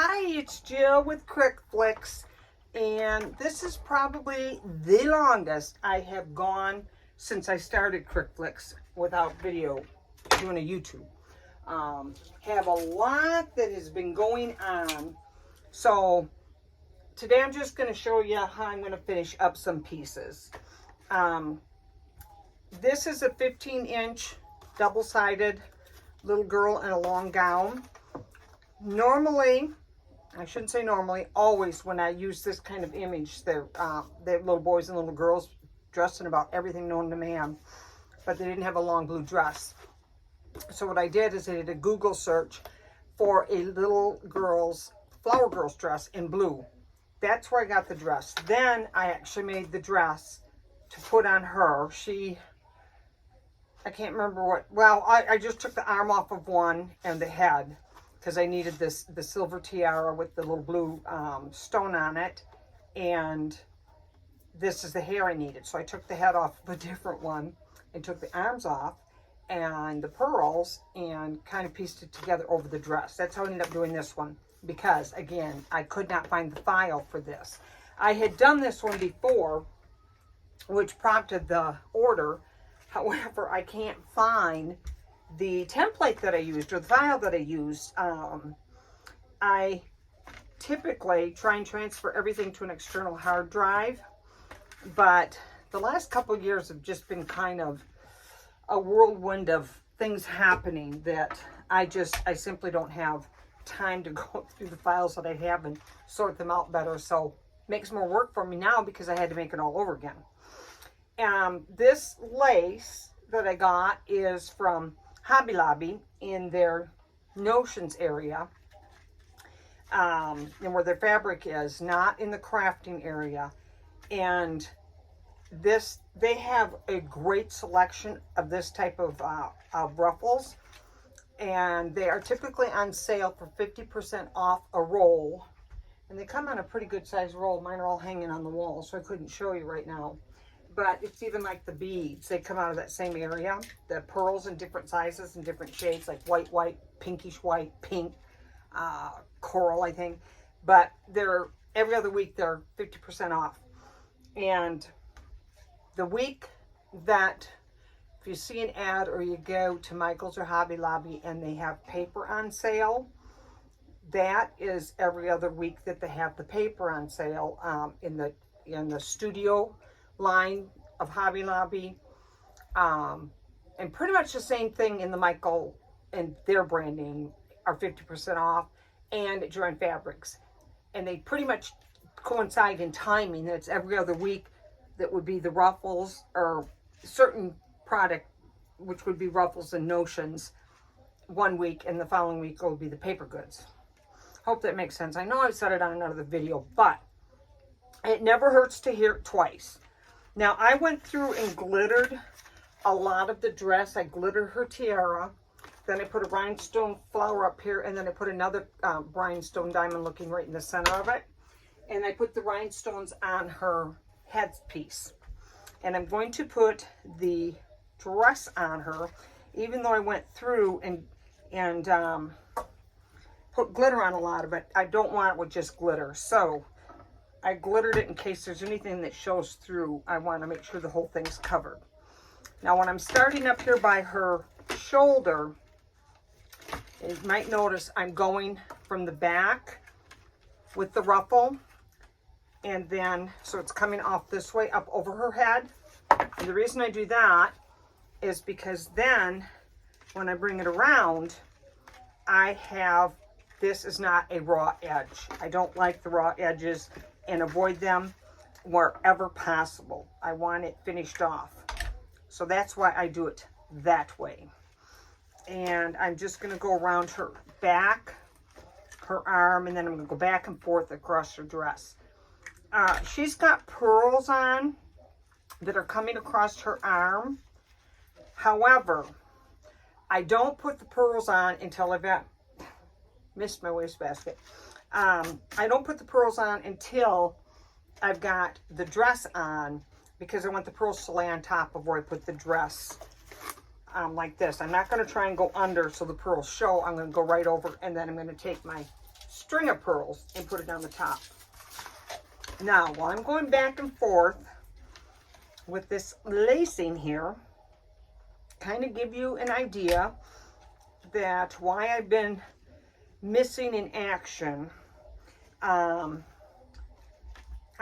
Hi, it's Jill with cricflix, and this is probably the longest I have gone since I started cricflix without video, doing a YouTube. Have a lot that has been going on, so today I'm just going to show you how I'm going to finish up some pieces. This is a 15-inch double-sided little girl in a long gown. Normally, I shouldn't say normally, always when I use this kind of image, they're little boys and little girls dressed in about everything known to man, but they didn't have a long blue dress. So what I did is I did a Google search for a little girl's, flower girl's dress in blue. That's where I got the dress. Then I actually made the dress to put on her. I can't remember what, well, I just took the arm off of one and the head, because I needed the silver tiara with the little blue stone on it, and this is the hair I needed. So I took the head off of a different one and took the arms off and the pearls and kind of pieced it together over the dress. That's how I ended up doing this one, because again, I could not find the file for this. I had done this one before, which prompted the order. However, I can't find the template that I used or the file that I used. I typically try and transfer everything to an external hard drive, but the last couple of years have just been kind of a whirlwind of things happening that I simply don't have time to go through the files that I have and sort them out better. So it makes more work for me now because I had to make it all over again. This lace that I got is from Hobby Lobby in their notions area, and where their fabric is, not in the crafting area. And this, they have a great selection of this type of ruffles, and they are typically on sale for 50% off a roll, and they come on a pretty good size roll. Mine are all hanging on the wall, so I couldn't show you right now. But it's even like the beads, they come out of that same area. The pearls in different sizes and different shades, like white, pinkish white, pink, coral, I think. But they're, every other week, they're 50% off. And the week that, if you see an ad or you go to Michael's or Hobby Lobby and they have paper on sale, that is every other week that they have the paper on sale in the studio line of Hobby Lobby, and pretty much the same thing in the Michael and their branding are 50% off, and at Joanne Fabrics, and they pretty much coincide in timing. It's every other week that would be the ruffles, or certain product which would be ruffles and notions one week, and the following week will be the paper goods. Hope that makes sense. I know I've said it on another video, but it never hurts to hear it twice. Now, I went through and glittered a lot of the dress. I glittered her tiara. Then I put a rhinestone flower up here, and then I put another rhinestone diamond looking right in the center of it. And I put the rhinestones on her headpiece. And I'm going to put the dress on her, even though I went through and put glitter on a lot of it. I don't want it with just glitter. So I glittered it in case there's anything that shows through. I want to make sure the whole thing's covered. Now, when I'm starting up here by her shoulder, you might notice I'm going from the back with the ruffle, and then, so it's coming off this way up over her head. And the reason I do that is because then when I bring it around, I have, this is not a raw edge. I don't like the raw edges, and avoid them wherever possible. I want it finished off. So that's why I do it that way. And I'm just gonna go around her back, her arm, and then I'm gonna go back and forth across her dress. She's got pearls on that are coming across her arm. However, I don't put the pearls on until I've got, missed my wastebasket. I don't put the pearls on until I've got the dress on, because I want the pearls to lay on top of where I put the dress, like this. I'm not going to try and go under so the pearls show. I'm going to go right over, and then I'm going to take my string of pearls and put it on the top. Now, while I'm going back and forth with this lacing here, kind of give you an idea that why I've been missing in action. I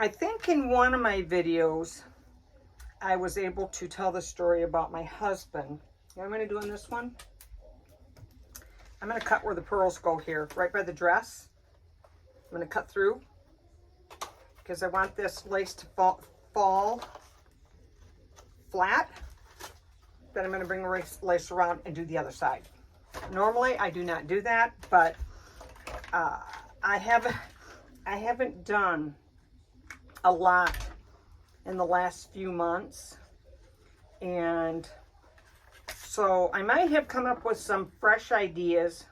think in one of my videos, I was able to tell the story about my husband. What I'm going to do in this one, I'm going to cut where the pearls go here, right by the dress. I'm going to cut through because I want this lace to fall flat. Then I'm going to bring the lace around and do the other side. Normally, I do not do that, but I haven't done a lot in the last few months, and so I might have come up with some fresh ideas,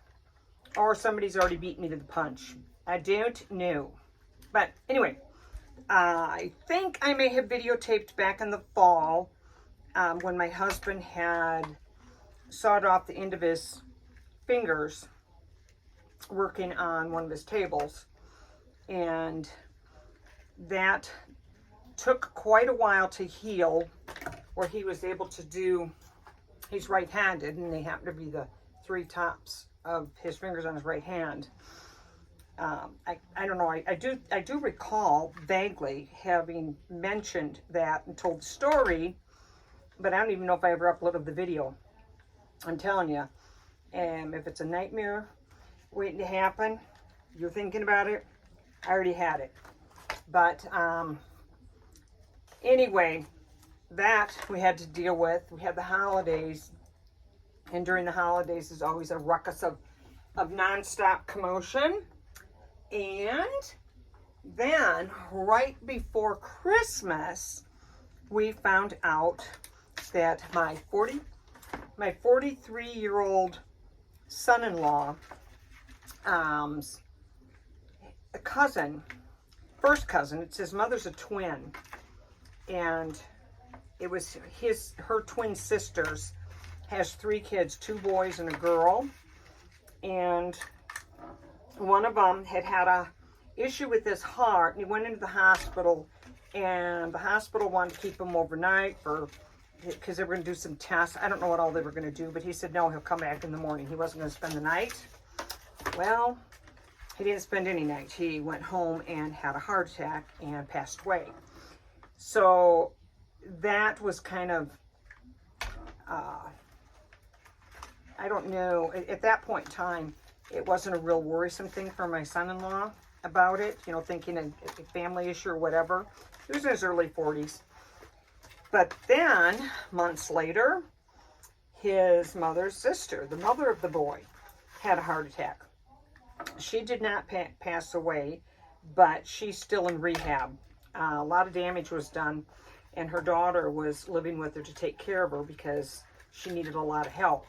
or somebody's already beat me to the punch. I don't know. But anyway, I think I may have videotaped back in the fall when my husband had sawed off the end of his fingers working on one of his tables, and that took quite a while to heal, where he was able to do, he's right-handed, and they happen to be the three tops of his fingers on his right hand. I don't know, I do recall vaguely having mentioned that and told the story, but I don't even know if I ever uploaded the video. I'm telling you, if it's a nightmare waiting to happen, you're thinking about it, I already had it. But anyway, that we had to deal with. We had the holidays, and during the holidays is always a ruckus of nonstop commotion. And then right before Christmas, we found out that my 43-year-old son-in-law, a cousin, first cousin, it's his mother's a twin, and it was her twin sisters, has 3 kids, 2 boys and a girl, and one of them had a issue with his heart, and he went into the hospital, and the hospital wanted to keep him overnight because they were going to do some tests. I don't know what all they were going to do, but he said no, he'll come back in the morning. He wasn't going to spend the night. Well, he didn't spend any night. He went home and had a heart attack and passed away. So that was kind of, I don't know, at that point in time, it wasn't a real worrisome thing for my son-in-law about it, you know, thinking a family issue or whatever. He was in his early 40s. But then, months later, his mother's sister, the mother of the boy, had a heart attack. She did not pass away, but she's still in rehab. A lot of damage was done, and her daughter was living with her to take care of her because she needed a lot of help.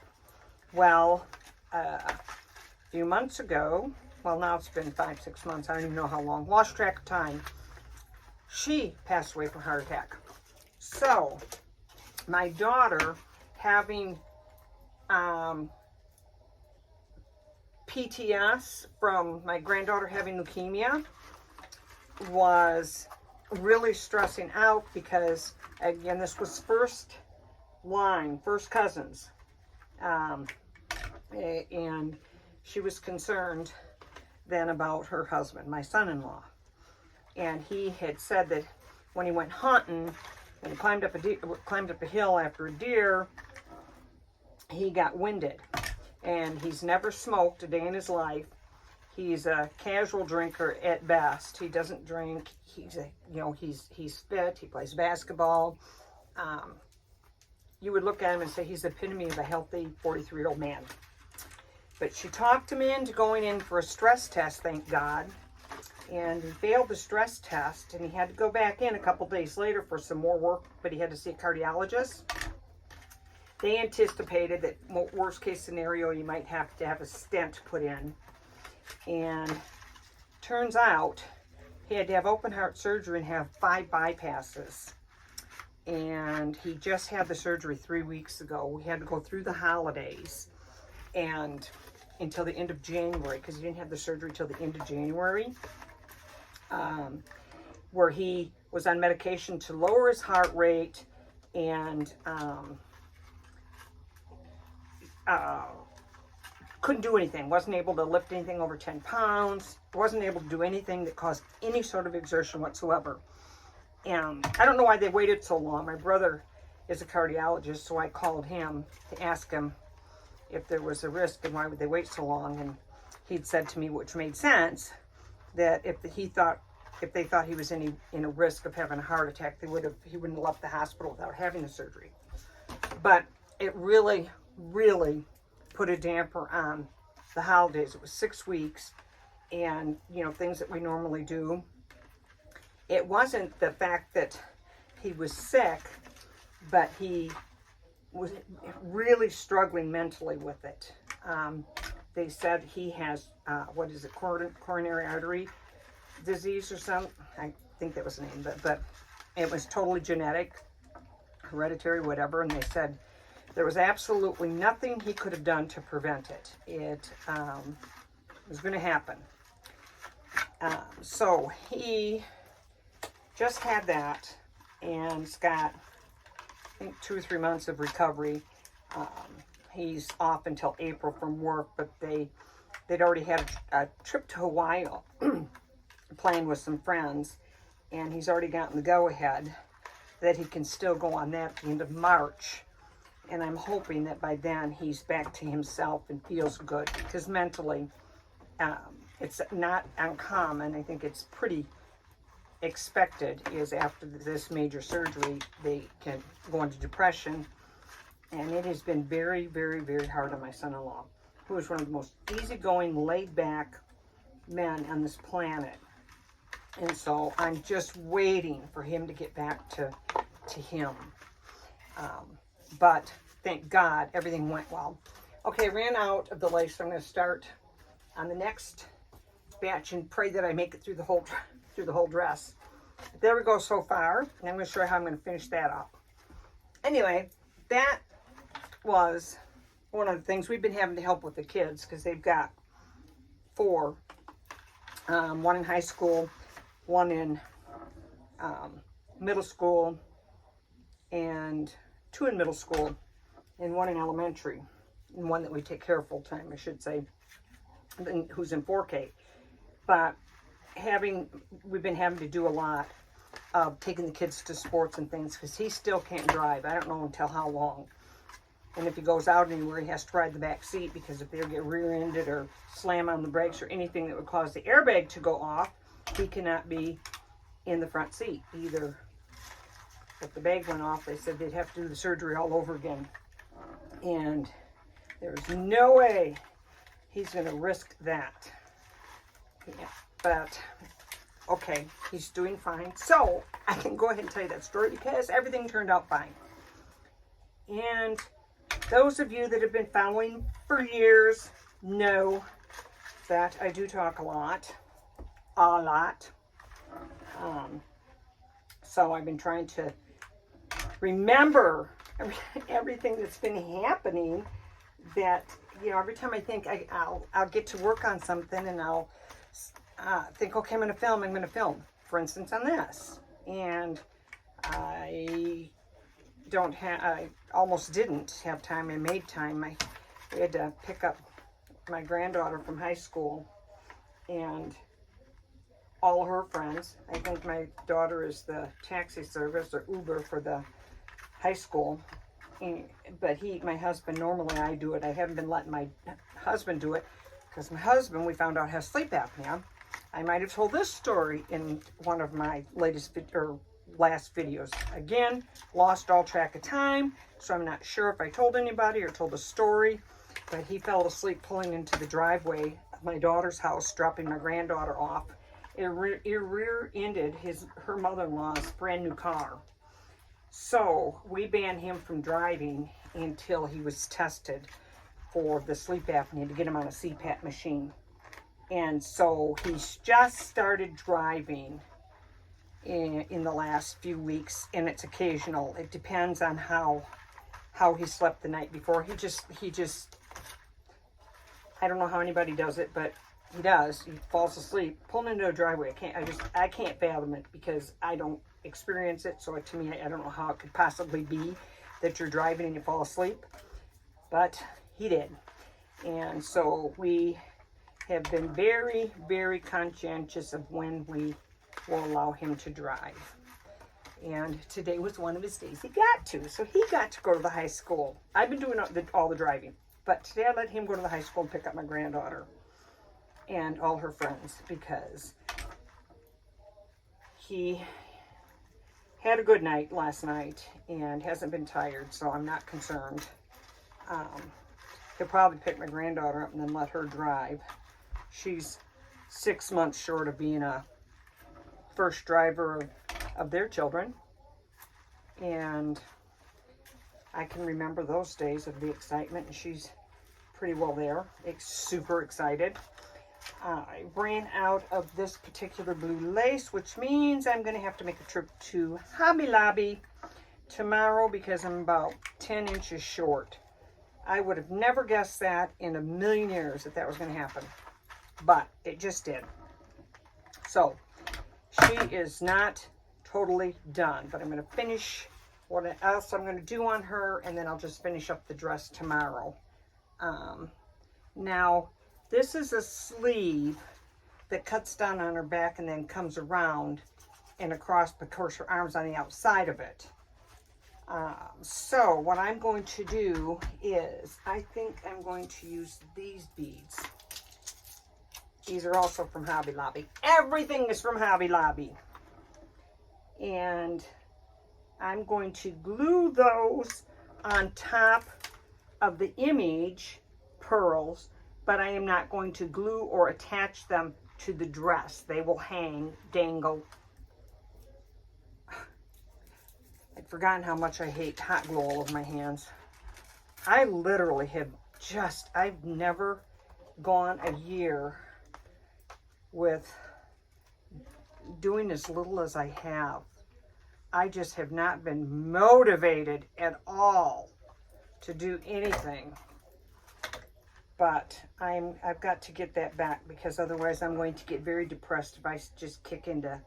Well, a few months ago, well, now it's been 5-6 months, I don't even know how long, lost track of time, she passed away from a heart attack. So, my daughter, having PTS from my granddaughter having leukemia, was really stressing out because, again, this was first cousins. And she was concerned then about her husband, my son-in-law. And he had said that when he went hunting and he climbed up a hill after a deer, he got winded. And he's never smoked a day in his life. He's a casual drinker at best. He doesn't drink. He's fit. He plays basketball. You would look at him and say he's the epitome of a healthy 43-year-old man. But she talked him into going in for a stress test, thank God. And he failed the stress test, and he had to go back in a couple days later for some more work, but he had to see a cardiologist. They anticipated that worst case scenario, you might have to have a stent put in. And turns out he had to have open heart surgery and have 5 bypasses. And he just had the surgery 3 weeks ago. We had to go through the holidays. And until the end of January, because he didn't have the surgery till the end of January, where he was on medication to lower his heart rate and couldn't do anything, wasn't able to lift anything over 10 pounds, wasn't able to do anything that caused any sort of exertion whatsoever. And I don't know why they waited so long. My brother is a cardiologist, so I called him to ask him if there was a risk and why would they wait so long. And he'd said to me, which made sense, that if they thought he was in a risk of having a heart attack, he wouldn't have left the hospital without having the surgery. But it really, really put a damper on the holidays. It was 6 weeks, and you know, things that we normally do. It wasn't the fact that he was sick, but he was really struggling mentally with it. They said he has coronary artery disease or something. I think that was the name, but it was totally genetic, hereditary, whatever. And they said there was absolutely nothing he could have done to prevent it. It was going to happen. So he just had that, and it's got, I think, 2 or 3 months of recovery. He's off until April from work, but they'd already had a trip to Hawaii planned with some friends, and he's already gotten the go-ahead that he can still go on that at the end of March. And I'm hoping that by then he's back to himself and feels good, because mentally it's not uncommon. I think it's pretty expected is after this major surgery they can go into depression. And it has been very, very, very hard on my son-in-law, who is one of the most easygoing, laid-back men on this planet. And so I'm just waiting for him to get back to him. But thank God everything went well. Okay, I ran out of the lace, so I'm going to start on the next batch and pray that I make it through the whole dress. There we go so far, and I'm going to show you how I'm going to finish that up. Anyway, that was one of the things we've been having to help with the kids, because they've got 4, one in high school, one in middle school, and 2 in middle school, and 1 in elementary, and 1 that we take care of full time, I should say, who's in 4K. But we've been having to do a lot of taking the kids to sports and things, because he still can't drive. I don't know until how long. And if he goes out anywhere, he has to ride the back seat, because if they get rear-ended or slam on the brakes or anything that would cause the airbag to go off, he cannot be in the front seat either. If the bag went off, they said they'd have to do the surgery all over again. And there's no way he's going to risk that. Yeah, but okay, he's doing fine. So I can go ahead and tell you that story, because everything turned out fine. And those of you that have been following for years know that I do talk a lot. So I've been trying to remember everything that's been happening, that, you know, every time I think I'll get to work on something, and I'll think, okay, I'm going to film, for instance, on this. And I almost didn't have time. I made time. We had to pick up my granddaughter from high school and all her friends. I think my daughter is the taxi service or Uber for the high school. But my husband, normally I do it. I haven't been letting my husband do it, because my husband, we found out, has sleep apnea. I might have told this story in one of my last videos. Again, lost all track of time, so I'm not sure if I told anybody or told a story, but he fell asleep pulling into the driveway of my daughter's house, dropping my granddaughter off. It rear-ended her mother-in-law's brand new car. So we banned him from driving until he was tested for the sleep apnea, to get him on a CPAP machine. And so he's just started driving in the last few weeks, and it's occasional. It depends on how he slept the night before. He just I don't know how anybody does it, but he does. He falls asleep pulling into a driveway. I can't fathom it because I don't experience it. So to me, I don't know how it could possibly be that you're driving and you fall asleep, but he did. And so we have been very, very conscientious of when we will allow him to drive. And today was one of his days he got to. So he got to go to the high school. I've been doing all the driving. But today I let him go to the high school and pick up my granddaughter and all her friends because he had a good night last night and hasn't been tired, so I'm not concerned. He'll probably pick my granddaughter up and then let her drive. She's 6 months short of being a first driver of their children, and I can remember those days of the excitement, and she's pretty well there. Super excited. I ran out of this particular blue lace, which means I'm going to have to make a trip to Hobby Lobby tomorrow because I'm about 10 inches short. I would have never guessed that in a million years that was going to happen, but it just did. So she is not totally done, but I'm going to finish what else I'm going to do on her, and then I'll just finish up the dress tomorrow. Now, this is a sleeve that cuts down on her back and then comes around and across because her arm's on the outside of it. So what I'm going to do is, I think I'm going to use these beads. These are also from Hobby Lobby. Everything is from Hobby Lobby. And I'm going to glue those on top of the image pearls, but I am not going to glue or attach them to the dress. They will hang, dangle. I'd forgotten how much I hate hot glue all over my hands. I literally have I've never gone a year with doing as little as I have. I just have not been motivated at all to do anything. But I've got to get that back because otherwise I'm going to get very depressed if I just kick into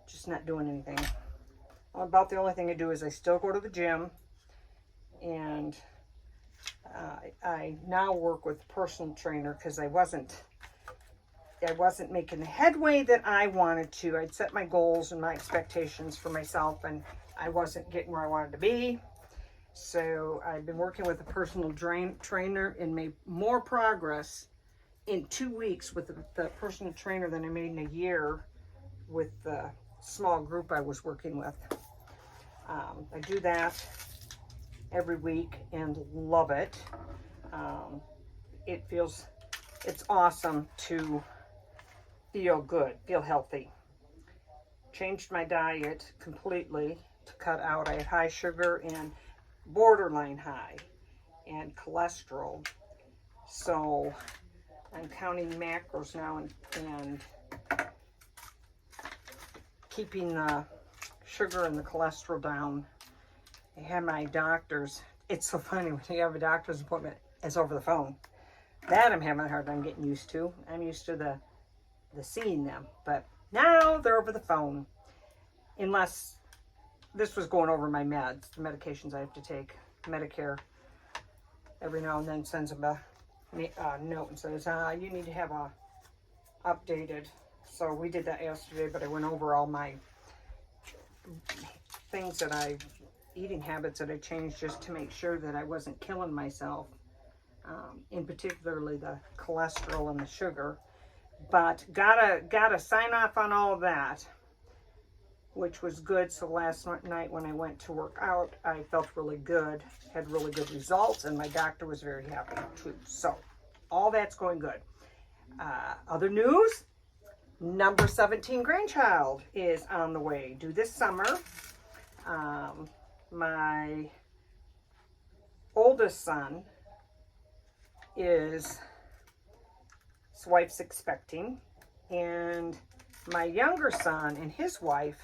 just not doing anything. Well, about the only thing I do is I still go to the gym, and I now work with a personal trainer because I wasn't making the headway that I wanted to. I'd set my goals and my expectations for myself, and I wasn't getting where I wanted to be. So I've been working with a personal trainer and made more progress in 2 weeks with the personal trainer than I made in a year with the small group I was working with. I do that every week and love it. It's awesome to feel good, feel healthy. Changed my diet completely to cut out. I had high sugar and borderline high and cholesterol. So I'm counting macros now and keeping the sugar and the cholesterol down. I had my doctor's. It's so funny when you have a doctor's appointment, it's over the phone. That I'm having a hard time getting used to. I'm used to the seeing them, but now they're over the phone. Unless this was going over my meds, the medications I have to take. Medicare every now and then sends them a note and says, you need to have a updated. So we did that yesterday, but I went over all my things that eating habits that I changed just to make sure that I wasn't killing myself, in particularly the cholesterol and the sugar. But gotta sign off on all of that, which was good. So last night when I went to work out, I felt really good, had really good results, and my doctor was very happy too. So all that's going good. Other news, number 17 grandchild is on the way, due this summer. My oldest son his wife's expecting, and my younger son and his wife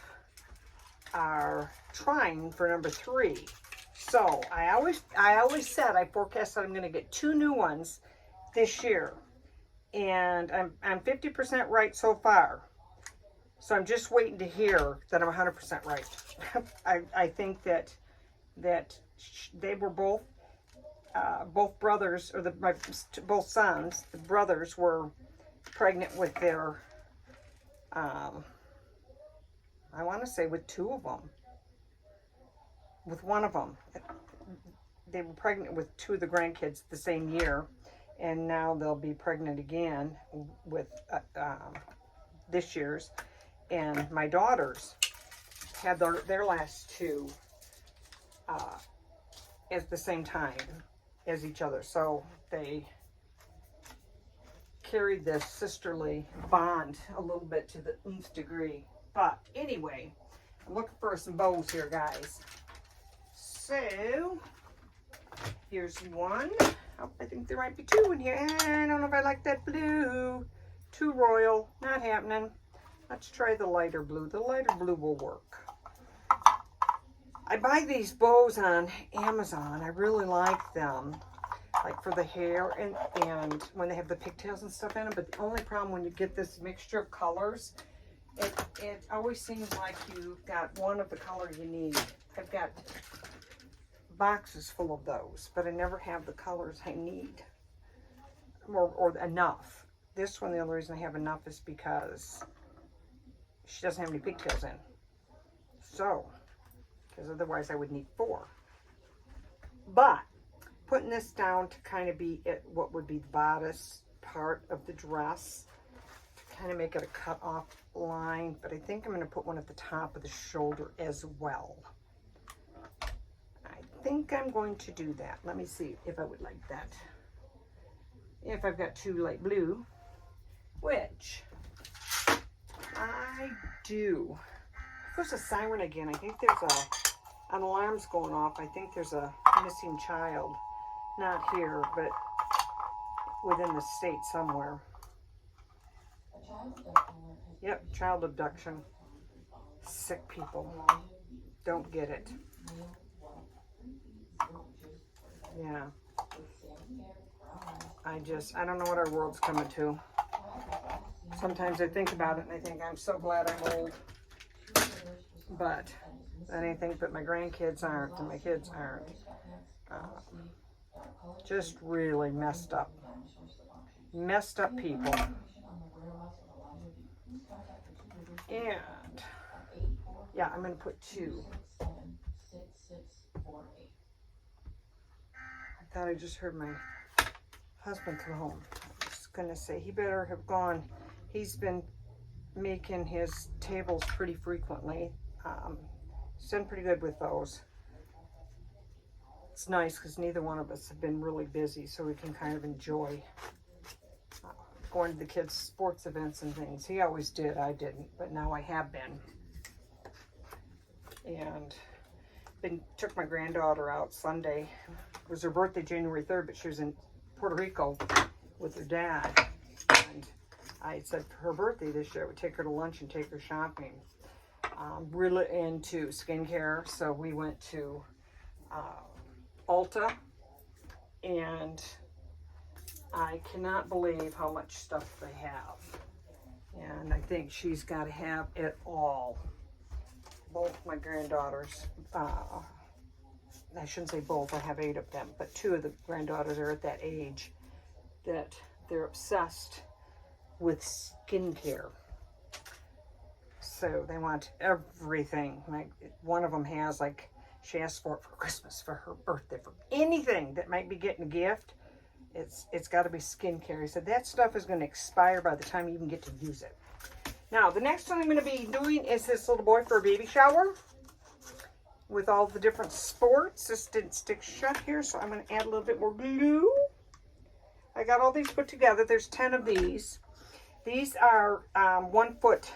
are trying for number 3. So I always said, I forecast that I'm going to get 2 new ones this year. And I'm 50% right so far. So I'm just waiting to hear that I'm 100% right. I think that they were both brothers, or both sons, the brothers were pregnant with their, I want to say with two of them. With one of them. They were pregnant with two of the grandkids the same year. And now they'll be pregnant again with this year's. And my daughters had their last two at the same time as each other. So they carried this sisterly bond a little bit to the nth degree. But anyway, I'm looking for some bows here, guys. So here's one. Oh, I think there might be two in here. I don't know if I like that blue. Too royal. Not happening. Let's try the lighter blue. The lighter blue will work. I buy these bows on Amazon. I really like them. Like for the hair and when they have the pigtails and stuff in them. But the only problem when you get this mixture of colors, it always seems like you've got one of the color you need. I've got boxes full of those, but I never have the colors I need or enough. This one, the only reason I have enough is because she doesn't have any pigtails in. So, because otherwise I would need 4. But putting this down to kind of be what would be the bodice part of the dress, to kind of make it a cut off line. But I think I'm going to put one at the top of the shoulder as well. I think I'm going to do that. Let me see if I would like that. If I've got 2 light blue, which I do. There's a siren again. I think there's an alarm's going off. I think there's a missing child. Not here, but within the state somewhere. Yep, child abduction. Sick people. Don't get it. Yeah. I don't know what our world's coming to. Sometimes I think about it and I think I'm so glad I'm old. But anything but my grandkids aren't and my kids aren't. Just really messed up. Messed up people. And yeah, I'm going to put 2. I thought I just heard my husband come home. I was going to say he better have gone. He's been making his tables pretty frequently. He's done pretty good with those. It's nice because neither one of us have been really busy, so we can kind of enjoy going to the kids' sports events and things. He always did, I didn't, but now I have been. And took my granddaughter out Sunday. It was her birthday, January 3rd, but she was in Puerto Rico with her dad. And I had said for her birthday this year, I would take her to lunch and take her shopping. Really into skincare, so we went to Ulta, and I cannot believe how much stuff they have. And I think she's got to have it all. Both my granddaughters, I shouldn't say both, I have 8 of them, but 2 of the granddaughters are at that age that they're obsessed with skincare. So they want everything. Like one of them has, like, she asked for it for Christmas, for her birthday, for anything that might be getting a gift. It's got to be skincare. He said that stuff is going to expire by the time you even get to use it. Now, the next one I'm going to be doing is this little boy for a baby shower with all the different sports. This didn't stick shut here, so I'm going to add a little bit more glue. I got all these put together. There's 10 of these. These are 1 foot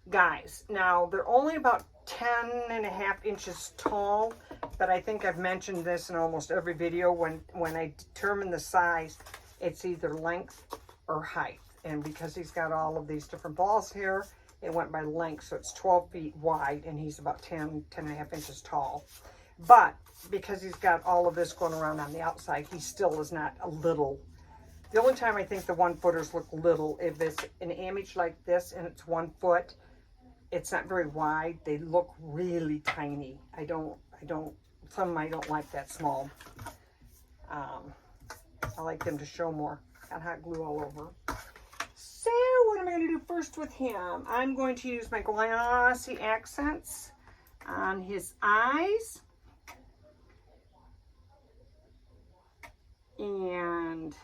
guys. Now, they're only about 10.5 inches tall, but I think I've mentioned this in almost every video. When I determine the size, it's either length or height. And because he's got all of these different balls here, it went by length, so it's 12 feet wide, and he's about 10.5 inches tall. But because he's got all of this going around on the outside, he still is not a little The only time I think the 1-footers look little, if it's an image like this and it's 1 foot, it's not very wide, they look really tiny. Some of them I don't like that small. I like them to show more. Got hot glue all over. So what am I going to do first with him? I'm going to use my glossy accents on his eyes. And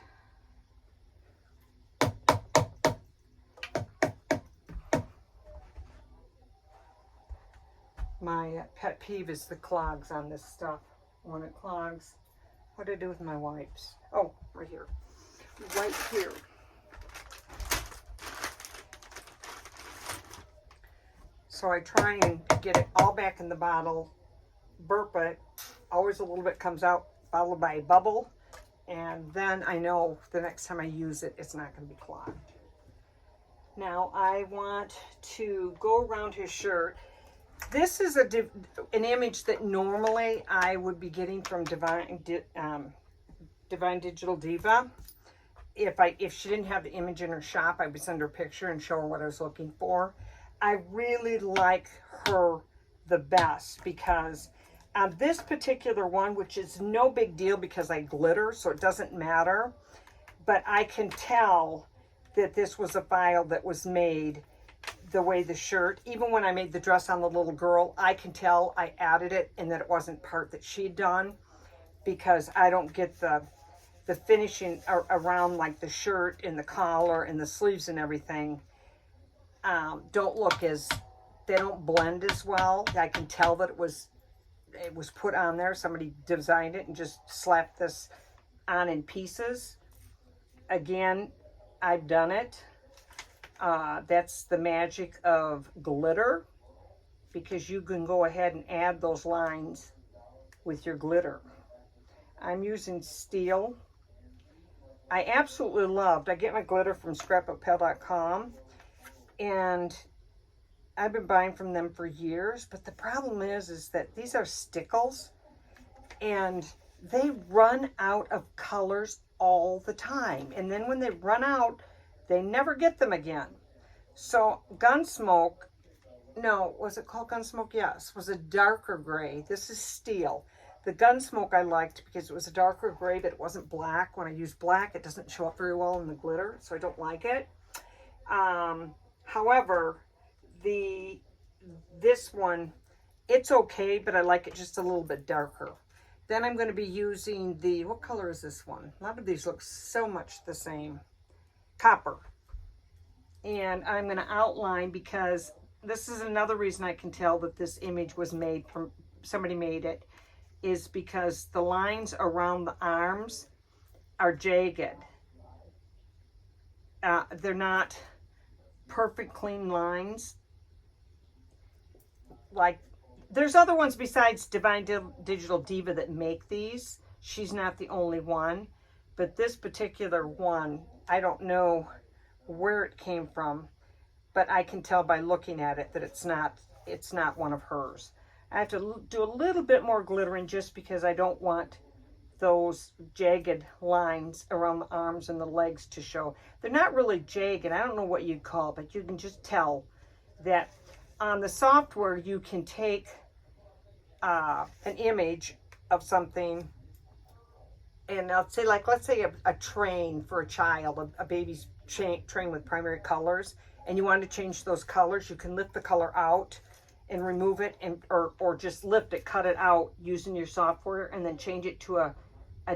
my pet peeve is the clogs on this stuff. When it clogs, what do I do with my wipes? Oh, right here. Right here. So I try and get it all back in the bottle, burp it, always a little bit comes out, followed by a bubble, and then I know the next time I use it, it's not going to be clogged. Now I want to go around his shirt. This is an image that normally I would be getting from Divine Digital Diva. If she didn't have the image in her shop, I would send her a picture and show her what I was looking for. I really like her the best because on this particular one, which is no big deal because I glitter, so it doesn't matter, but I can tell that this was a file that was made the way the shirt, even when I made the dress on the little girl, I can tell I added it and that it wasn't part that she'd done, because I don't get the finishing around like the shirt and the collar and the sleeves and everything don't look as, they don't blend as well. I can tell that it was put on there. Somebody designed it and just slapped this on in pieces. Again, I've done it. That's the magic of glitter, because you can go ahead and add those lines with your glitter. I'm using steel. I absolutely loved, I get my glitter from scrapbooking.com, and I've been buying from them for years, but the problem is that these are stickles and they run out of colors all the time. And then when they run out, they never get them again. So Gunsmoke, no, was it called Gunsmoke? Yes, was a darker gray. This is steel. The Gunsmoke I liked because it was a darker gray, but it wasn't black. When I use black, it doesn't show up very well in the glitter, so I don't like it. However, this one, it's okay, but I like it just a little bit darker. Then I'm going to be using the, what color is this one? A lot of these look so much the same. Copper. And I'm going to outline, because this is another reason I can tell that this image was made from, somebody made it, is because the lines around the arms are jagged. They're not perfect clean lines. Like, there's other ones besides Divine Digital Diva that make these. She's not the only one, but this particular one, I don't know where it came from, but I can tell by looking at it that it's not one of hers. I have to do a little bit more glittering just because I don't want those jagged lines around the arms and the legs to show. They're not really jagged. I don't know what you'd call it, but you can just tell that on the software you can take an image of something, and let's say a train for a child, a baby's train with primary colors, and you want to change those colors. You can lift the color out and remove it, and or just lift it, cut it out using your software, and then change it to a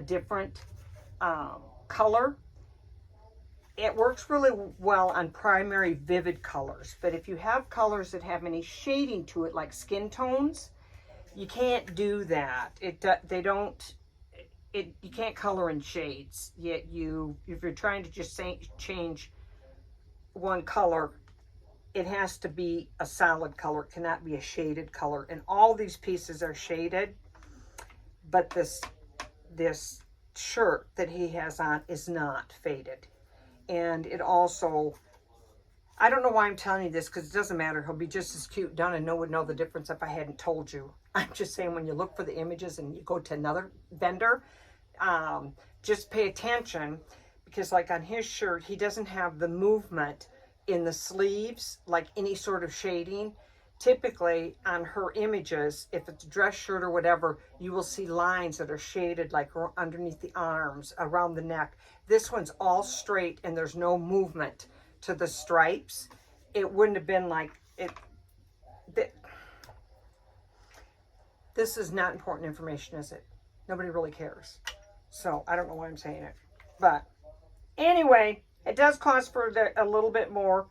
different color. It works really well on primary vivid colors, but if you have colors that have any shading to it, like skin tones, you can't do that. You can't color in shades. Yet if you're trying to just change one color, it has to be a solid color. It cannot be a shaded color. And all these pieces are shaded, but this shirt that he has on is not faded. And it also, I don't know why I'm telling you this, because it doesn't matter. He'll be just as cute done, and no one would know the difference if I hadn't told you. I'm just saying, when you look for the images and you go to another vendor, just pay attention, because like on his shirt, he doesn't have the movement in the sleeves, like any sort of shading. Typically on her images, if it's a dress shirt or whatever, you will see lines that are shaded like underneath the arms, around the neck. This one's all straight and there's no movement to the stripes. It wouldn't have been like it. This is not important information, is it? Nobody really cares. So I don't know why I'm saying it. But anyway, it does cost for a little bit more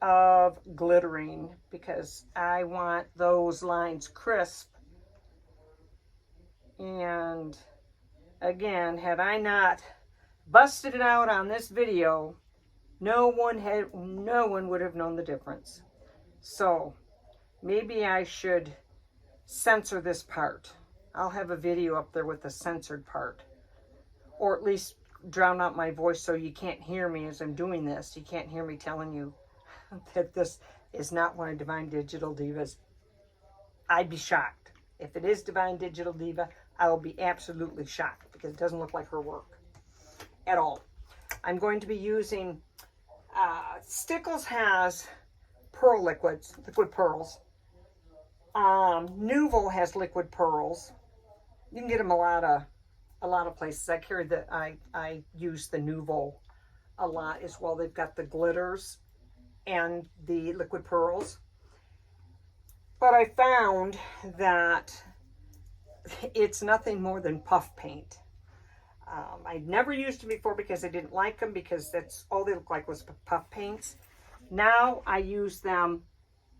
of glittering because I want those lines crisp. And again, had I not busted it out on this video, no one would have known the difference. So maybe I should censor this part. I'll have a video up there with the censored part, or at least drown out my voice so you can't hear me as I'm doing this. You can't hear me telling you that this is not one of Divine Digital Diva's. I'd be shocked. If it is Divine Digital Diva, I will be absolutely shocked because it doesn't look like her work at all. I'm going to be using, Stickles has pearl liquids, liquid pearls. Nuvo has liquid pearls. You can get them a lot of places. I use the Nuvo a lot as well. They've got the glitters and the liquid pearls. But I found that it's nothing more than puff paint. I'd never used them before because I didn't like them, because that's all they look like was puff paints. Now I use them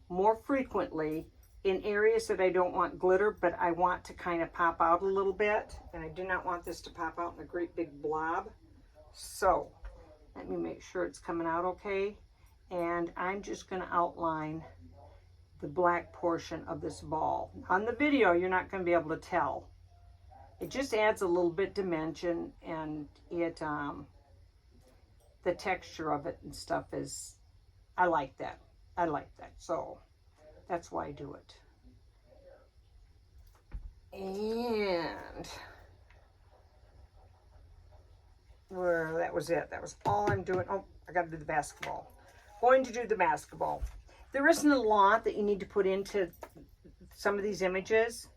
more frequently in areas that I don't want glitter, but I want to kind of pop out a little bit, and I do not want this to pop out in a great big blob. So let me make sure it's coming out okay. And I'm just going to outline the black portion of this ball. On the video, you're not going to be able to tell. It just adds a little bit dimension, and it, the texture of it and stuff is, I like that. I like that. So that's why I do it. And well, that was it. That was all I'm doing. Oh, I got to do the basketball. Going to do the basketball. There isn't a lot that you need to put into some of these images,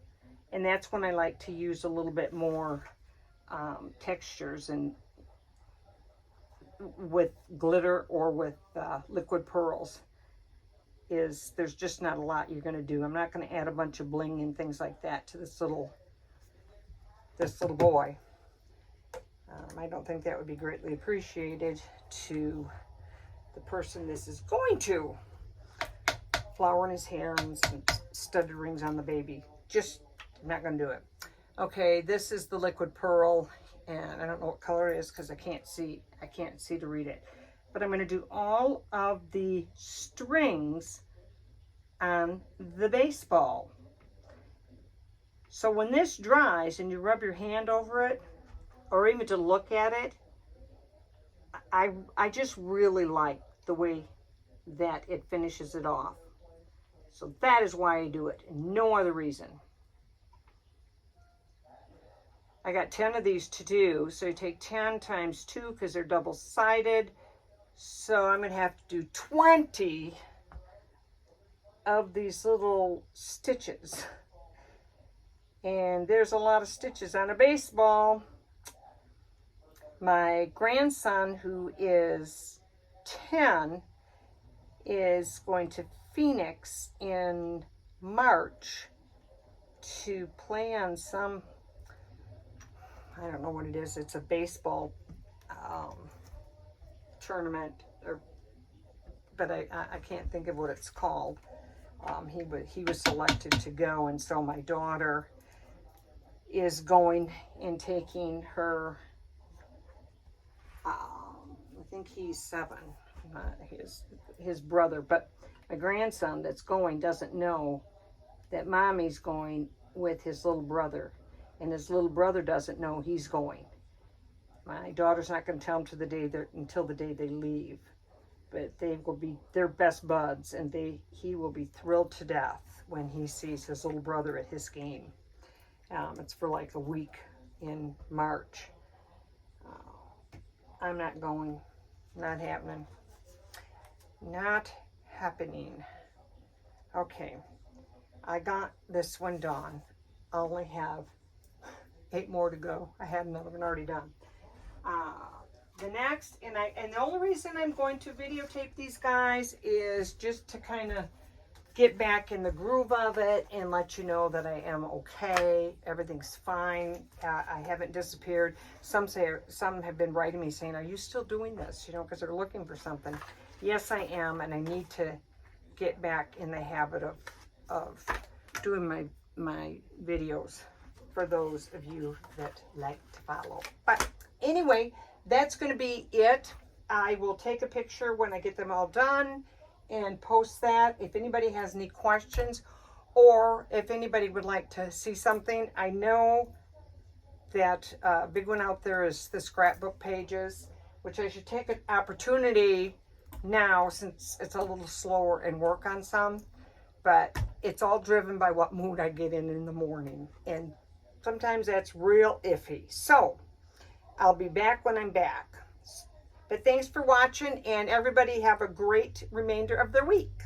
and that's when I like to use a little bit more textures and with glitter or with liquid pearls. There's just not a lot you're going to do. I'm not going to add a bunch of bling and things like that to this little boy. I don't think that would be greatly appreciated to the person this is going to. Flower in his hair and some studded rings on the baby. Just I'm not going to do it. Okay, this is the liquid pearl, and I don't know what color it is because I can't see to read it. But I'm going to do all of the strings on the baseball. So when this dries and you rub your hand over it, or even to look at it, I just really like the way that it finishes it off. So that is why I do it, and no other reason. I got 10 of these to do, so you take 10 times 2 because they're double-sided. So I'm going to have to do 20 of these little stitches. And there's a lot of stitches on a baseball. My grandson, who is 10, is going to Phoenix in March to play on some, I don't know what it is. It's a baseball tournament, but I can't think of what it's called. He was selected to go, and so my daughter is going and taking her. I think he's 7, his brother, but my grandson that's going doesn't know that mommy's going with his little brother, and his little brother doesn't know he's going. My daughter's not going to tell him until the day they leave, but they're best buds, and he will be thrilled to death when he sees his little brother at his game. It's for like a week in March. I'm not going. Not happening. Not happening. Okay. I got this one done. I only have 8 more to go. I had another one already done. The next, and the only reason I'm going to videotape these guys is just to kind of get back in the groove of it and let you know that I am okay. Everything's fine. I haven't disappeared. Some have been writing me saying, "Are you still doing this?" You know, because they're looking for something. Yes, I am, and I need to get back in the habit of doing my videos for those of you that like to follow. But anyway, that's going to be it. I will take a picture when I get them all done and post that. If anybody has any questions, or if anybody would like to see something, I know that big one out there is the scrapbook pages, which I should take an opportunity now since it's a little slower and work on some, but it's all driven by what mood I get in the morning, and sometimes that's real iffy. So I'll be back when I'm back. But thanks for watching, and everybody have a great remainder of their week.